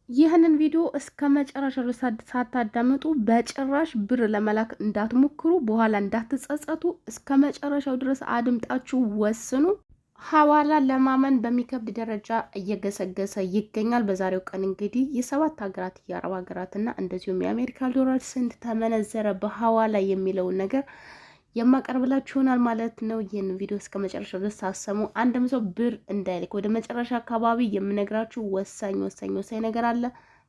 ይህንን ቪዲዮ እስከ መጨረሻው ሳታዳምጡ በጭራሽ ብር ለመላክ እንዳትሞክሩ፣ በኋላ እንዳትጸጸቱ። እስከ መጨረሻው ድረስ አድምጣችሁ ወስኑ። ሐዋላ ለማመን በሚከብድ ደረጃ እየገሰገሰ ይገኛል። በዛሬው ቀን እንግዲህ የሰባት ሀገራት የአረብ ሀገራትና እንደዚሁም የአሜሪካ ዶላር ስንት ተመነዘረ በሐዋላ የሚለውን ነገር የማቀርብላችሁናል ማለት ነው። ይህን ቪዲዮ እስከ መጨረሻው ድረስ ሳሰሙ አንድም ሰው ብር እንዳይልክ ወደ መጨረሻ አካባቢ የምነግራችሁ ወሳኝ ነገር አለ።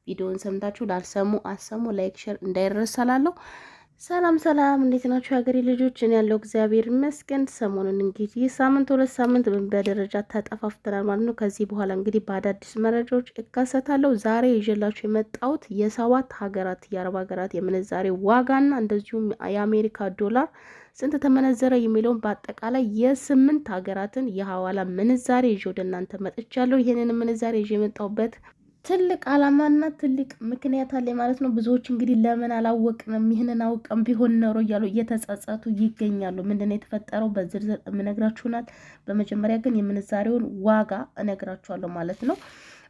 ቪዲዮውን ሰምታችሁ ላልሰሙ አሰሙ። ላይክ ሼር እንዳይረሳላለሁ። ሰላም ሰላም፣ እንዴት ናችሁ የሀገሬ ልጆች? እኔ ያለው እግዚአብሔር ይመስገን። ሰሞኑን እንግዲህ ሳምንት ሁለት ሳምንት በደረጃ ተጠፋፍተናል ማለት ነው። ከዚህ በኋላ እንግዲህ በአዳዲስ መረጃዎች እካሰታለሁ። ዛሬ ይዤላችሁ የመጣሁት የሰባት ሀገራት የአረብ ሀገራት የምንዛሬ ዋጋና እንደዚሁም የአሜሪካ ዶላር ስንት ተመነዘረ የሚለውን በአጠቃላይ የስምንት ሀገራትን የሐዋላ ምንዛሬ ይዤ ወደ እናንተ መጥቻለሁ። ይሄንን ምንዛሬ ይዤ የመጣሁበት ትልቅ አላማና ትልቅ ምክንያት አለ ማለት ነው። ብዙዎች እንግዲህ ለምን አላወቅንም ይህንን አውቀም ቢሆን ኖሮ እያሉ እየተጸጸቱ ይገኛሉ። ምንድነው የተፈጠረው? በዝርዝር እነግራችሁናል። በመጀመሪያ ግን የምንዛሬውን ዋጋ እነግራችኋለሁ ማለት ነው።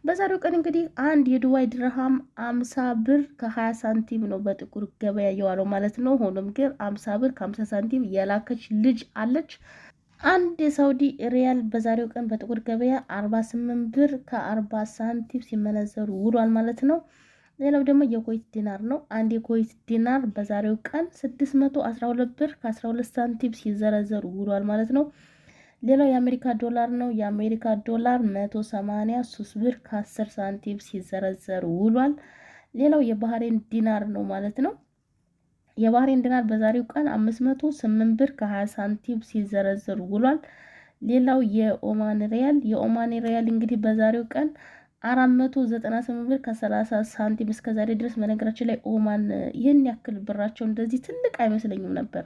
በዛሬው ቀን እንግዲህ አንድ የዱባይ ድርሃም 50 ብር ከ20 ሳንቲም ነው በጥቁር ገበያ የዋለው ማለት ነው። ሆኖም ግን 50 ብር ከ50 ሳንቲም የላከች ልጅ አለች። አንድ የሳውዲ ሪያል በዛሬው ቀን በጥቁር ገበያ 48 ብር ከ40 ሳንቲም ሲመነዘሩ ውሏል ማለት ነው። ሌላው ደግሞ የኩዌት ዲናር ነው። አንድ የኩዌት ዲናር በዛሬው ቀን 612 ብር ከ12 ሳንቲም ሲዘረዘሩ ውሏል ማለት ነው። ሌላው የአሜሪካ ዶላር ነው። የአሜሪካ ዶላር 183 ብር ከ10 ሳንቲም ሲዘረዘሩ ውሏል። ሌላው የባህሬን ዲናር ነው ማለት ነው። የባህሬን ዲናር በዛሬው ቀን 508 ብር ከ20 ሳንቲም ሲዘረዘሩ ውሏል። ሌላው የኦማን ሪያል እንግዲህ በዛሬው ቀን 498 ብር ከ30 ሳንቲም እስከዛሬ ድረስ በነገራችን ላይ ኦማን ይህን ያክል ብራቸው እንደዚህ ትልቅ አይመስለኝም ነበር።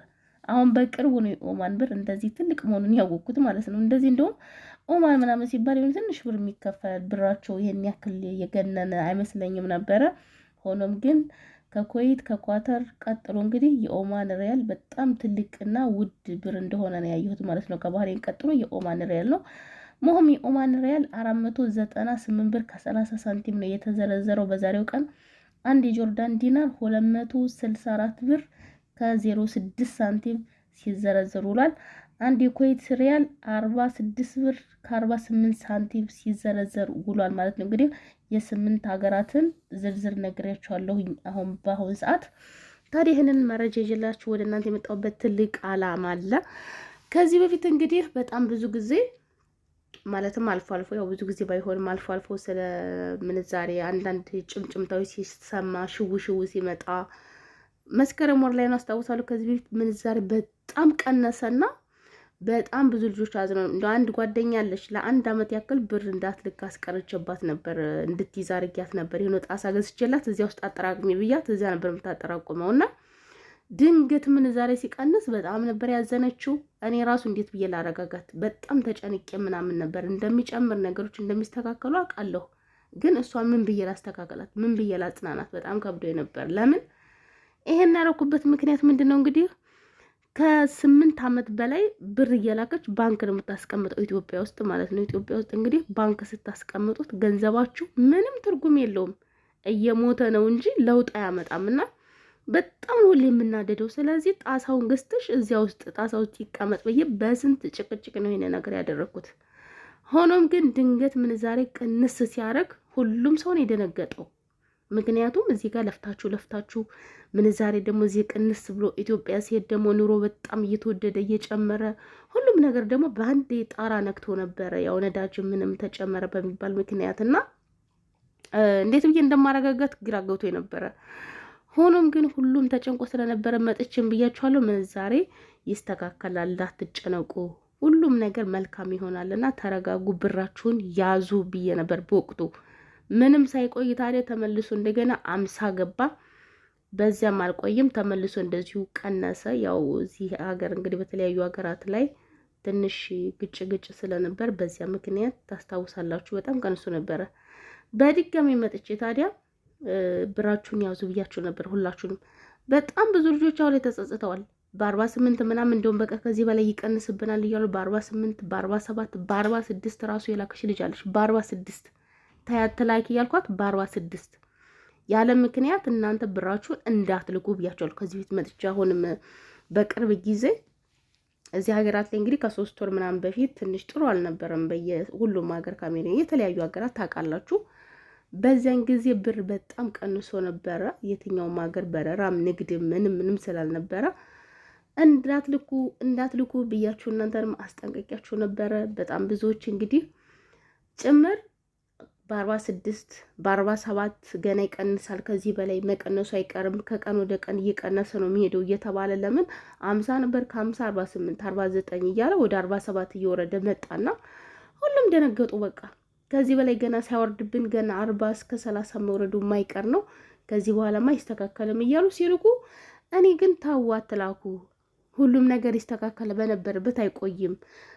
አሁን በቅርቡ ነው የኦማን ብር እንደዚህ ትልቅ መሆኑን ያወቅኩት ማለት ነው። እንደዚህ እንደውም ኦማን ምናምን ሲባል ይሁን ትንሽ ብር የሚከፈል ብራቸው ይህን ያክል የገነነ አይመስለኝም ነበረ። ሆኖም ግን ከኩዌት ከኳተር ቀጥሎ እንግዲህ የኦማን ሪያል በጣም ትልቅና ውድ ብር እንደሆነ ነው ያየሁት ማለት ነው። ከባህሬን ቀጥሎ የኦማን ሪያል ነው። ሞህም የኦማን ሪያል 498 ብር ከ30 ሳንቲም ነው የተዘረዘረው በዛሬው ቀን። አንድ የጆርዳን ዲናር 264 ብር ከ06 ሳንቲም ሲዘረዘር ውሏል። አንድ የኩዌት ሪያል 46 ብር ከ48 ሳንቲም ሲዘረዘር ውሏል ማለት ነው። እንግዲህ የስምንት ሀገራትን ዝርዝር ነግሬያችኋለሁ አሁን በአሁን ሰዓት። ታዲያ ይህንን መረጃ ይዤላችሁ ወደ እናንተ የመጣሁበት ትልቅ አላማ አለ። ከዚህ በፊት እንግዲህ በጣም ብዙ ጊዜ ማለትም አልፎ አልፎ ያው ብዙ ጊዜ ባይሆንም አልፎ አልፎ ስለ ምንዛሬ አንዳንድ ጭምጭምታዊ ሲሰማ ሽው ሲመጣ መስከረም ወር ላይ ነው አስታውሳለሁ። ከዚህ በፊት ምንዛሬ በጣም ቀነሰና በጣም ብዙ ልጆች አዝነው እንደ አንድ ጓደኛ አለች ለአንድ አመት ያክል ብር እንዳትልክ አስቀርቼባት ነበር፣ እንድትይዝ አድርጊያት ነበር። የሆነ ጣሳ ገዝቼላት እዚያ ውስጥ አጠራቅሚ ብያት እዚያ ነበር የምታጠራቅመውና ድንገት ምንዛሬ ሲቀንስ በጣም ነበር ያዘነችው። እኔ ራሱ እንዴት ብዬ ላረጋጋት በጣም ተጨንቄ ምናምን ነበር። እንደሚጨምር ነገሮች እንደሚስተካከሉ አውቃለሁ፣ ግን እሷ ምን ብዬ ላስተካከላት፣ ምን ብዬ ላጽናናት በጣም ከብዶኝ ነበር። ለምን ይሄን ያደረኩበት ምክንያት ምንድነው? እንግዲህ ከ8 አመት በላይ ብር እየላከች ባንክ ነው የምታስቀምጠው ኢትዮጵያ ውስጥ ማለት ነው። ኢትዮጵያ ውስጥ እንግዲህ ባንክ ስታስቀምጡት ገንዘባችሁ ምንም ትርጉም የለውም፣ እየሞተ ነው እንጂ ለውጥ አያመጣምና በጣም ሁሌ የምናደደው። ስለዚህ ጣሳውን ገዝተሽ እዚያ ውስጥ ጣሳው ይቀመጥ ብዬ በስንት ጭቅጭቅ ነው ይሄን ነገር ያደረኩት። ሆኖም ግን ድንገት ምንዛሬ ቅንስ ሲያደርግ ሁሉም ሰው ነው የደነገጠው። ምክንያቱም እዚህ ጋር ለፍታችሁ ምንዛሬ ደግሞ እዚህ ቅንስ ብሎ ኢትዮጵያ ሲሄድ ደግሞ ኑሮ በጣም እየተወደደ እየጨመረ ሁሉም ነገር ደግሞ በአንድ ጣራ ነክቶ ነበረ። ያው ነዳጅ ምንም ተጨመረ በሚባል ምክንያትና እንዴት ብዬ እንደማረጋጋት ግራ ገብቶ ነበረ። ሆኖም ግን ሁሉም ተጨንቆ ስለነበረ መጥቼም ብያችኋለሁ፣ ምንዛሬ ይስተካከላል፣ እንዳትጨነቁ፣ ሁሉም ነገር መልካም ይሆናልና ተረጋጉ፣ ብራችሁን ያዙ ብዬ ነበር በወቅቱ። ምንም ሳይቆይ ታዲያ ተመልሶ እንደገና 50 ገባ። በዚያም አልቆይም ተመልሶ እንደዚሁ ቀነሰ። ያው እዚህ ሀገር እንግዲህ በተለያዩ ሀገራት ላይ ትንሽ ግጭ ስለነበር በዚያ ምክንያት ታስታውሳላችሁ በጣም ቀንሶ ነበረ። በድጋሚ መጥቼ ታዲያ ብራችሁን ያዙ ብያችሁ ነበር ሁላችሁንም። በጣም ብዙ ልጆች አሁን ላይ ተጸጽተዋል። በ48 ምናምን እንደውም በቃ ከዚህ በላይ ይቀንስብናል እያሉ በ48 በ47 በ46 ራሱ የላከሽ ልጅ አለች። በ46 አትላኪ ያልኳት በ46 ያለ ምክንያት እናንተ ብራችሁን እንዳትልኩ ብያቸዋለሁ። ከዚህ ቤት መጥቻ አሁንም በቅርብ ጊዜ እዚህ ሀገራት ላይ እንግዲህ ከ3 ወር ምናምን በፊት ትንሽ ጥሩ አልነበረም። በየሁሉም ሀገር ካሜራ የተለያዩ ሀገራት ታውቃላችሁ። በዚያን ጊዜ ብር በጣም ቀንሶ ነበረ። የትኛውም ሀገር በረራም ንግድ ምንም ስላልነበረ እንዳትልኩ ብያችሁ እናንተንም አስጠንቀቂያችሁ ነበረ። በጣም ብዙዎች እንግዲህ ጭምር በ46 በ47 ገና ይቀንሳል፣ ከዚህ በላይ መቀነሱ አይቀርም፣ ከቀን ወደ ቀን እየቀነሰ ነው የሚሄደው እየተባለ ለምን 50 ነበር ከ50 48 49 እያለ ወደ 47 እየወረደ መጣና ሁሉም ደነገጡ። በቃ ከዚህ በላይ ገና ሳይወርድብን ገና 40 እስከ 30 መውረዱ የማይቀር ነው፣ ከዚህ በኋላማ አይስተካከልም እያሉ ሲልኩ፣ እኔ ግን ታው አትላኩ፣ ሁሉም ነገር ይስተካከለ በነበረበት አይቆይም።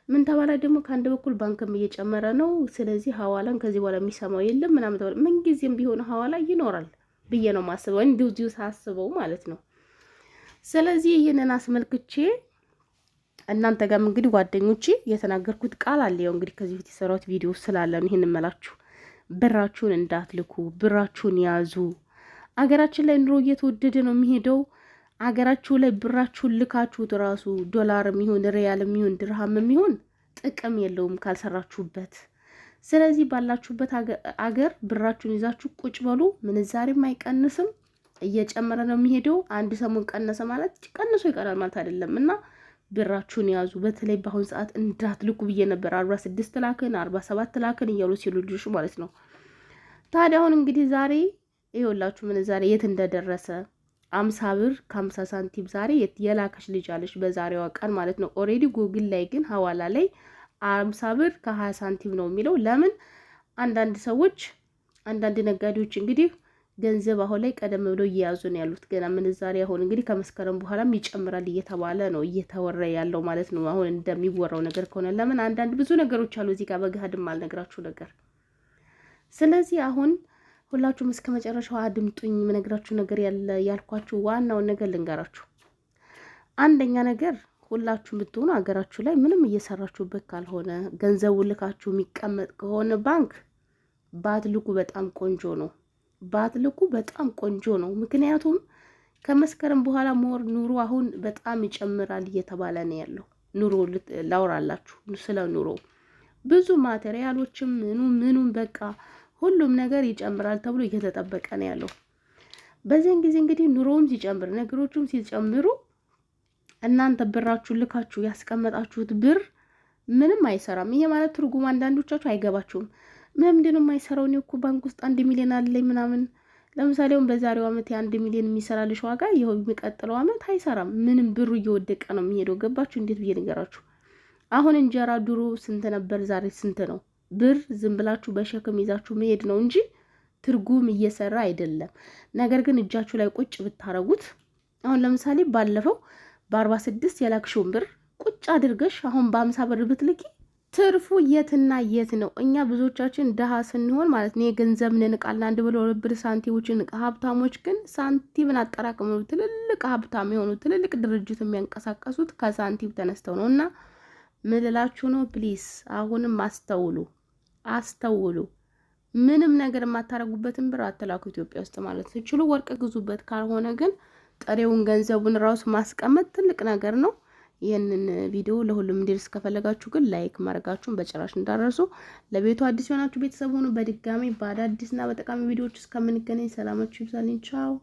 ምን ተባለ ደግሞ ከአንድ በኩል ባንክም እየጨመረ ነው፣ ስለዚህ ሐዋላን ከዚህ በኋላ የሚሰማው የለም ምናምን ተባለ። ምን ጊዜም ቢሆን ሐዋላ ይኖራል ብዬ ነው ማስበው፣ እንዲሁ ሳስበው ማለት ነው። ስለዚህ ይህንን አስመልክቼ እናንተ ጋርም እንግዲህ ጓደኞቼ የተናገርኩት ቃል አለ። ያው እንግዲህ ከዚህ በፊት የሰራሁት ቪዲዮ ስላለ ነው ይሄን እመላችሁ። ብራችሁን እንዳትልኩ፣ ብራችሁን ያዙ። አገራችን ላይ ኑሮ እየተወደደ ነው የሚሄደው። አገራችሁ ላይ ብራችሁን ልካችሁት ራሱ ዶላርም ይሁን ሪያልም ይሁን ድርሃምም ይሁን ጥቅም የለውም ካልሰራችሁበት። ስለዚህ ባላችሁበት አገር ብራችሁን ይዛችሁ ቁጭ በሉ። ምንዛሬም አይቀንስም፣ እየጨመረ ነው የሚሄደው። አንድ ሰሞን ቀነሰ ማለት ቀንሶ ይቀራል ማለት አይደለም እና ብራችሁን ያዙ። በተለይ በአሁን ሰዓት እንዳትልኩ ብዬ ነበር። 46 ላክን 47 ላክን እያሉ ሲሉ ልጆች ማለት ነው። ታዲያ አሁን እንግዲህ ዛሬ ይኸውላችሁ ምንዛሬ የት እንደደረሰ 50 ብር ከ50 ሳንቲም ዛሬ የላከሽ ልጅ አለች በዛሬዋ ቀን ማለት ነው። ኦሬዲ ጉግል ላይ ግን ሐዋላ ላይ 50 ብር ከ20 ሳንቲም ነው የሚለው። ለምን አንዳንድ ሰዎች አንዳንድ ነጋዴዎች እንግዲህ ገንዘብ አሁን ላይ ቀደም ብለው እየያዙ ነው ያሉት። ገና ምንዛሬ አሁን እንግዲህ ከመስከረም በኋላም ይጨምራል እየተባለ ነው እየተወራ ያለው ማለት ነው። አሁን እንደሚወራው ነገር ከሆነ ለምን አንዳንድ ብዙ ነገሮች አሉ እዚህ ጋር በግሃድም አልነግራችሁ ነገር። ስለዚህ አሁን ሁላችሁም እስከ መጨረሻው አድምጡኝ። የምነግራችሁ ነገር ያልኳችሁ ዋናውን ነገር ልንገራችሁ። አንደኛ ነገር ሁላችሁም ብትሆኑ አገራችሁ ላይ ምንም እየሰራችሁበት ካልሆነ ገንዘቡ ልካችሁ የሚቀመጥ ከሆነ ባንክ ባትልኩ በጣም ቆንጆ ነው። ባትልኩ በጣም ቆንጆ ነው። ምክንያቱም ከመስከረም በኋላ ሞር ኑሮ አሁን በጣም ይጨምራል እየተባለ ነው ያለው። ኑሮ ላውራላችሁ ስለ ኑሮ ብዙ ማቴሪያሎችም ምኑም በቃ ሁሉም ነገር ይጨምራል ተብሎ እየተጠበቀ ነው ያለው። በዚህን ጊዜ እንግዲህ ኑሮውም ሲጨምር ነገሮቹም ሲጨምሩ እናንተ ብራችሁ ልካችሁ ያስቀመጣችሁት ብር ምንም አይሰራም። ይሄ ማለት ትርጉም አንዳንዶቻችሁ አይገባችሁም። ምንድነው የማይሰራው? ነው እኮ ባንክ ውስጥ 1 ሚሊዮን አለኝ ምናምን። ለምሳሌ አሁን በዛሬው አመት የ1 ሚሊዮን የሚሰራልሽ ዋጋ ይሄው የሚቀጥለው አመት አይሰራም። ምንም ብሩ እየወደቀ ነው የሚሄደው። ገባችሁ? እንዴት ብዬ ንገራችሁ? አሁን እንጀራ ድሮ ስንት ነበር? ዛሬ ስንት ነው? ብር ዝም ብላችሁ በሸክም ይዛችሁ መሄድ ነው እንጂ ትርጉም እየሰራ አይደለም። ነገር ግን እጃችሁ ላይ ቁጭ ብታረጉት አሁን ለምሳሌ ባለፈው በ46 የላክሽውን ብር ቁጭ አድርገሽ አሁን በ50 ብር ብትልኪ ትርፉ የትና የት ነው? እኛ ብዙዎቻችን ደሃ ስንሆን ማለት ነው የገንዘብ ንንቃልና አንድ ብሎ ብር ሳንቲሞችን ሀብታሞች ግን ሳንቲምን አጠራቅመው ትልልቅ ሀብታም የሆኑ ትልልቅ ድርጅት የሚያንቀሳቀሱት ከሳንቲም ተነስተው ነው። እና ምልላችሁ ነው ፕሊስ አሁንም አስተውሉ። ምንም ነገር የማታረጉበትን ብር አትላኩ ኢትዮጵያ ውስጥ ማለት ትችሉ። ወርቅ ግዙበት፣ ካልሆነ ግን ጥሬውን ገንዘቡን ራሱ ማስቀመጥ ትልቅ ነገር ነው። ይህንን ቪዲዮ ለሁሉም እንዲደርስ ከፈለጋችሁ ግን ላይክ ማድረጋችሁን በጭራሽ እንዳረሱ። ለቤቱ አዲስ የሆናችሁ ቤተሰብ ሆኑ። በድጋሚ በአዳዲስና በጠቃሚ ቪዲዮዎች እስከምንገናኝ ሰላማችሁ ይብዛልኝ። ቻው።